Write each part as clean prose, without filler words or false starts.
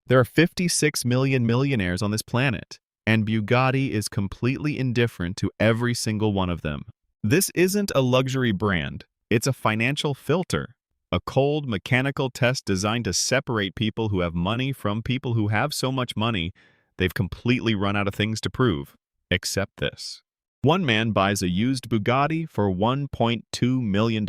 There are 56 million millionaires on this planet, and Bugatti is completely indifferent to every single one of them. This isn't a luxury brand, it's a financial filter. A cold, mechanical test designed to separate people who have money from people who have so much money they've completely run out of things to prove. Except this. One man buys a used Bugatti for $1.2 million.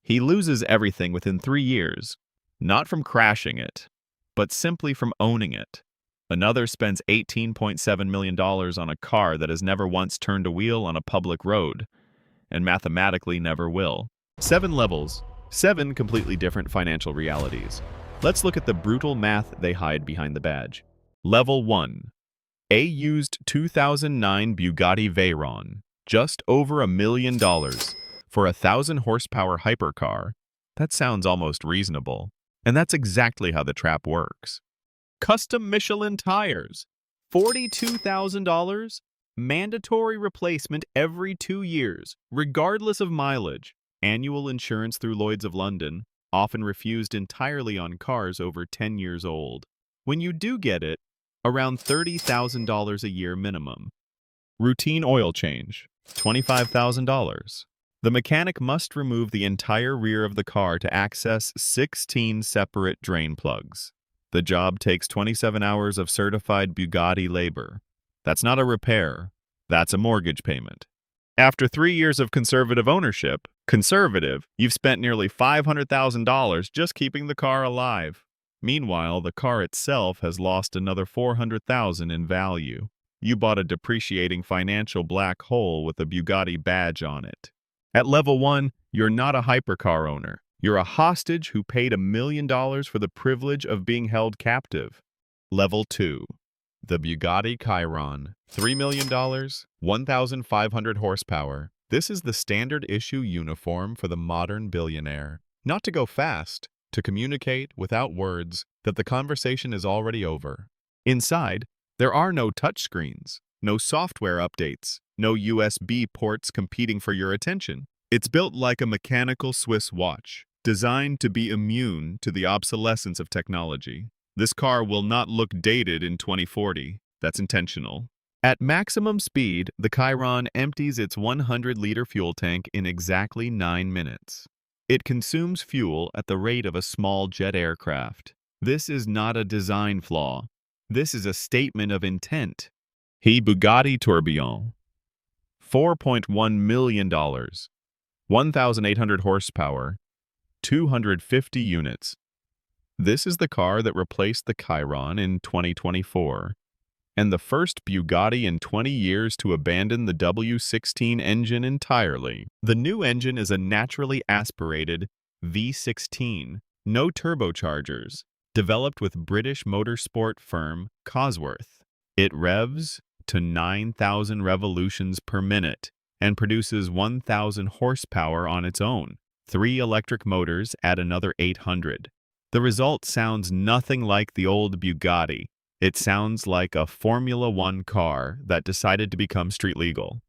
He loses everything within 3 years, not from crashing it, but simply from owning it. Another spends $18.7 million on a car that has never once turned a wheel on a public road, and mathematically never will. 7 levels. 7 completely different financial realities. Let's look at the brutal math they hide behind the badge. Level 1. A used 2009 Bugatti Veyron, just over $1 million for a 1,000-horsepower hypercar. That sounds almost reasonable. And that's exactly how the trap works. Custom Michelin tires, $42,000, mandatory replacement every 2 years, regardless of mileage. Annual insurance through Lloyd's of London, often refused entirely on cars over 10 years old. When you do get it, around $30,000 a year minimum. Routine oil change, $25,000. The mechanic must remove the entire rear of the car to access 16 separate drain plugs. The job takes 27 hours of certified Bugatti labor. That's not a repair, that's a mortgage payment. After 3 years of conservative ownership, you've spent nearly $500,000 just keeping the car alive. Meanwhile, the car itself has lost another $400,000 in value. You bought a depreciating financial black hole with a Bugatti badge on it. At level 1, you're not a hypercar owner. You're a hostage who paid $1 million for the privilege of being held captive. Level 2. The Bugatti Chiron, $3 million, 1,500 horsepower. This is the standard issue uniform for the modern billionaire. Not to go fast, to communicate without words that the conversation is already over. Inside, there are no touchscreens, no software updates, no USB ports competing for your attention. It's built like a mechanical Swiss watch, designed to be immune to the obsolescence of technology. This car will not look dated in 2040. That's intentional. At maximum speed, the Chiron empties its 100-liter fuel tank in exactly 9 minutes. It consumes fuel at the rate of a small jet aircraft. This is not a design flaw. This is a statement of intent. Bugatti Tourbillon, $4.1 million, 1,800 horsepower, 250 units. This is the car that replaced the Chiron in 2024, and the first Bugatti in 20 years to abandon the W16 engine entirely. The new engine is a naturally aspirated V16, no turbochargers, developed with British motorsport firm Cosworth. It revs to 9,000 revolutions per minute and produces 1,000 horsepower on its own. 3 electric motors add another 800. The result sounds nothing like the old Bugatti. It sounds like a Formula One car that decided to become street legal.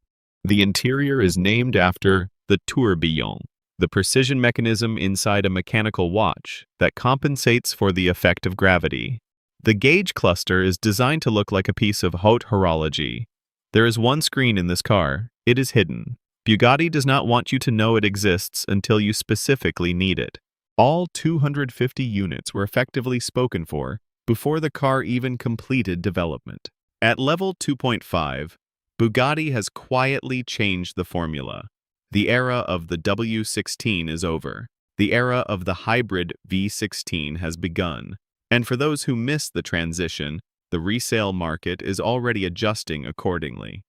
The interior is named after the Tourbillon, the precision mechanism inside a mechanical watch that compensates for the effect of gravity. The gauge cluster is designed to look like a piece of haute horology. There is one screen in this car. It is hidden. Bugatti does not want you to know it exists until you specifically need it. All 250 units were effectively spoken for before the car even completed development. At level 2.5, Bugatti has quietly changed the formula. The era of the W16 is over. The era of the hybrid V16 has begun. And for those who missed the transition, the resale market is already adjusting accordingly.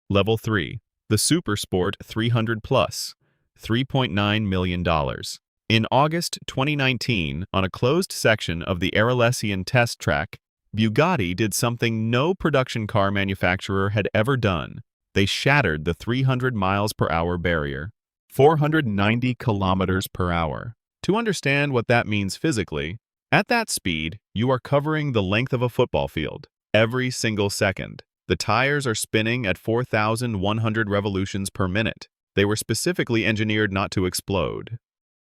Level 3. The Supersport 300 Plus, $3.9 million. In August 2019, on a closed section of the Arlesian test track, Bugatti did something no production car manufacturer had ever done. They shattered the 300 miles per hour barrier, 490 kilometers per hour. To understand what that means physically, at that speed, you are covering the length of a football field every single second. The tires are spinning at 4,100 revolutions per minute. They were specifically engineered not to explode.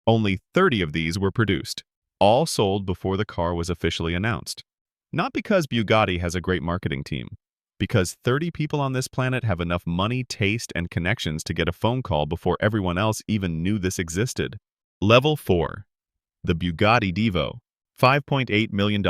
Only 30 of these were produced, all sold before the car was officially announced. Not because Bugatti has a great marketing team, because 30 people on this planet have enough money, taste, and connections to get a phone call before everyone else even knew this existed. Level 4. The Bugatti Divo. $5.8 million.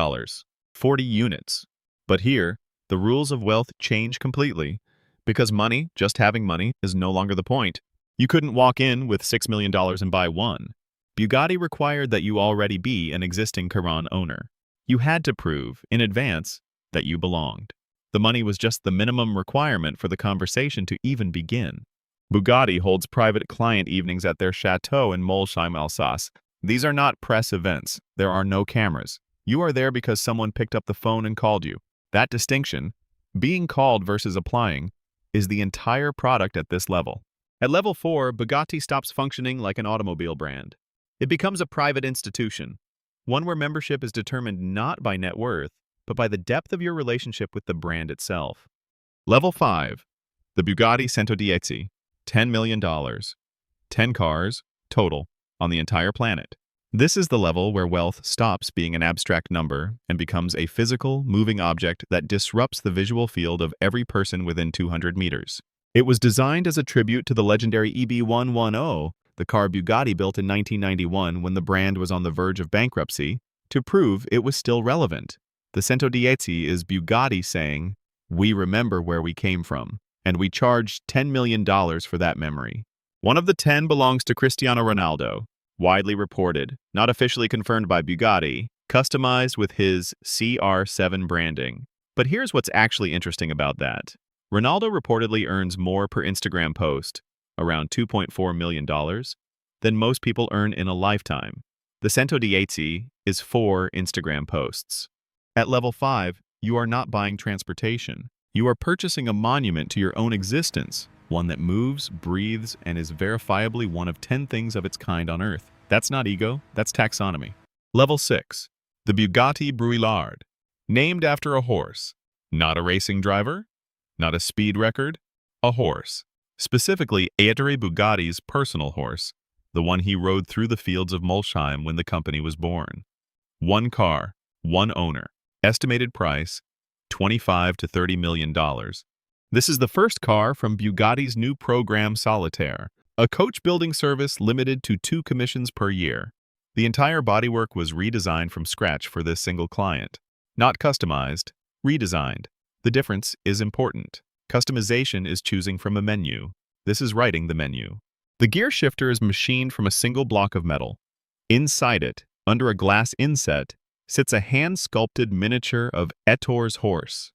40 units. But here, the rules of wealth change completely. Because money, just having money, is no longer the point. You couldn't walk in with $6 million and buy one. Bugatti required that you already be an existing Chiron owner. You had to prove, in advance, that you belonged. The money was just the minimum requirement for the conversation to even begin. Bugatti holds private client evenings at their chateau in Molsheim, Alsace. These are not press events. There are no cameras. You are there because someone picked up the phone and called you. That distinction, being called versus applying, is the entire product at this level. At level 4, Bugatti stops functioning like an automobile brand. It becomes a private institution, one where membership is determined not by net worth, but by the depth of your relationship with the brand itself. Level 5. The Bugatti Centodieci. $10 million. 10 cars, total, on the entire planet. This is the level where wealth stops being an abstract number and becomes a physical, moving object that disrupts the visual field of every person within 200 meters. It was designed as a tribute to the legendary EB110, the car Bugatti built in 1991 when the brand was on the verge of bankruptcy, to prove it was still relevant. The Centodieci is Bugatti saying, "We remember where we came from, and we charged $10 million for that memory." One of the 10 belongs to Cristiano Ronaldo, widely reported, not officially confirmed by Bugatti, customized with his CR7 branding. But here's what's actually interesting about that. Ronaldo reportedly earns more per Instagram post, around $2.4 million, than most people earn in a lifetime. The Centodieci is 4 Instagram posts. At level 5, you are not buying transportation. You are purchasing a monument to your own existence, one that moves, breathes, and is verifiably one of 10 things of its kind on Earth. That's not ego, that's taxonomy. Level 6. The Bugatti Brouillard. Named after a horse. Not a racing driver, not a speed record, a horse. Specifically, Ettore Bugatti's personal horse, the one he rode through the fields of Molsheim when the company was born. 1 car, 1 owner. Estimated price, $25 to $30 million. This is the first car from Bugatti's new program Solitaire, a coach-building service limited to 2 commissions per year. The entire bodywork was redesigned from scratch for this single client. Not customized, redesigned. The difference is important. Customization is choosing from a menu. This is writing the menu. The gear shifter is machined from a single block of metal. Inside it, under a glass inset, sits a hand-sculpted miniature of Ettore's horse.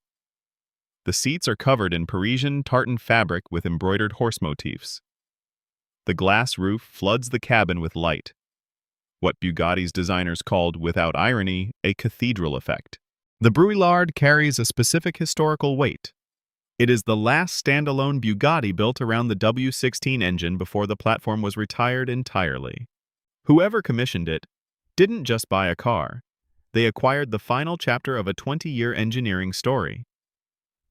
The seats are covered in Parisian tartan fabric with embroidered horse motifs. The glass roof floods the cabin with light. What Bugatti's designers called, without irony, a cathedral effect. The Brouillard carries a specific historical weight. It is the last standalone Bugatti built around the W16 engine before the platform was retired entirely. Whoever commissioned it didn't just buy a car. They acquired the final chapter of a 20-year engineering story.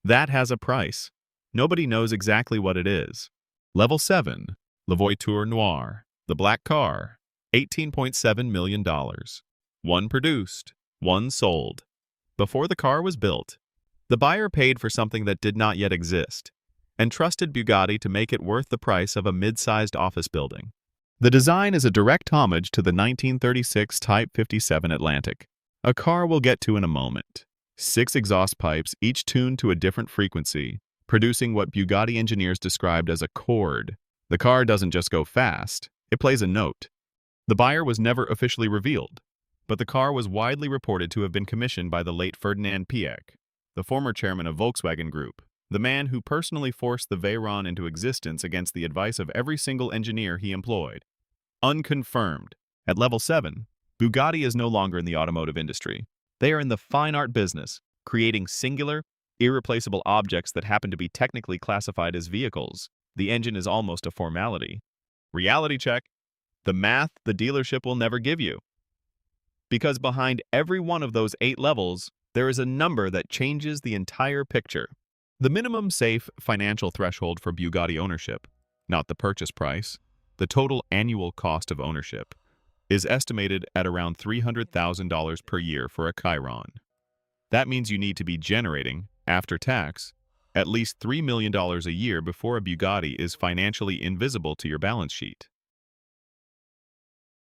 That has a price. Nobody knows exactly what it is. Level 7. La Voiture Noire. The black car. $18.7 million. 1 produced. 1 sold. Before the car was built, the buyer paid for something that did not yet exist, and trusted Bugatti to make it worth the price of a mid-sized office building. The design is a direct homage to the 1936 Type 57 Atlantic, a car we'll get to in a moment. 6 exhaust pipes, each tuned to a different frequency, producing what Bugatti engineers described as a chord. The car doesn't just go fast, it plays a note. The buyer was never officially revealed, but the car was widely reported to have been commissioned by the late Ferdinand Piëch, the former chairman of Volkswagen Group, the man who personally forced the Veyron into existence against the advice of every single engineer he employed. Unconfirmed. At level 7, Bugatti is no longer in the automotive industry. They are in the fine art business, creating singular, irreplaceable objects that happen to be technically classified as vehicles. The engine is almost a formality. Reality check. The math the dealership will never give you. Because behind every one of those 8 levels, there is a number that changes the entire picture. The minimum safe financial threshold for Bugatti ownership, not the purchase price, the total annual cost of ownership, is estimated at around $300,000 per year for a Chiron. That means you need to be generating, after tax, at least $3 million a year before a Bugatti is financially invisible to your balance sheet.